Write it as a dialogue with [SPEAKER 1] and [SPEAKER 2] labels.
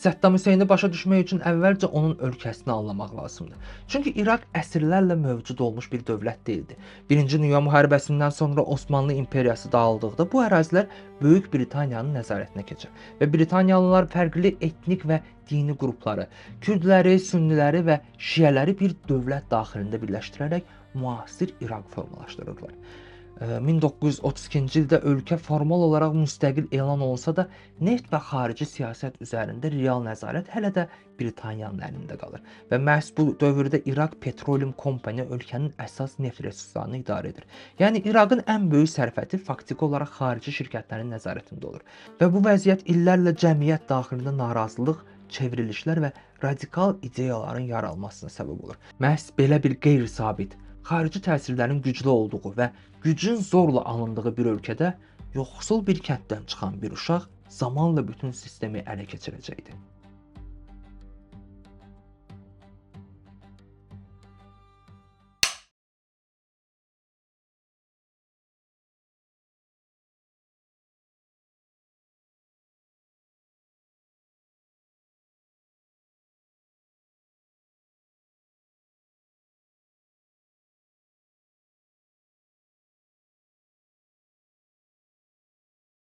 [SPEAKER 1] Səddam Hüseyni başa düşmək üçün əvvəlcə onun ölkəsini anlamaq lazımdır. Çünki İraq əsrlərlə mövcud olmuş bir dövlət deyildi. Birinci Dünya müharibəsindən sonra Osmanlı imperiyası dağıldıqda bu ərazilər Böyük Britaniyanın nəzarətinə keçir və Britaniyalılar fərqli etnik və dini qrupları, Kürdləri, Sünniləri və Şiələri bir dövlət daxilində birləşdirərək müasir İraq formalaşdırırlar. 1932-ci ildə ölkə formal olaraq müstəqil elan olunsa da, neft və xarici siyasət üzərində real nəzarət hələ də Britaniyanın əlində qalır və məhz bu dövrdə İraq Petroleum Company ölkənin əsas neft resurslarını idarə edir. Yəni İraqın ən böyük sərvəti faktiki olaraq xarici şirkətlərin nəzarətində olur və bu vəziyyət illərlə cəmiyyət daxilində narazılıq, çevrilişlər və radikal ideyaların yaralmasına səbəb olur. Məhz belə bir qeyri-sabit, xarici təsirlərin güclü olduğu və gücün zorla alındığı bir ölkədə yoxsul bir kənddən çıxan bir uşaq zamanla bütün sistemi ələ keçirəcəkdi.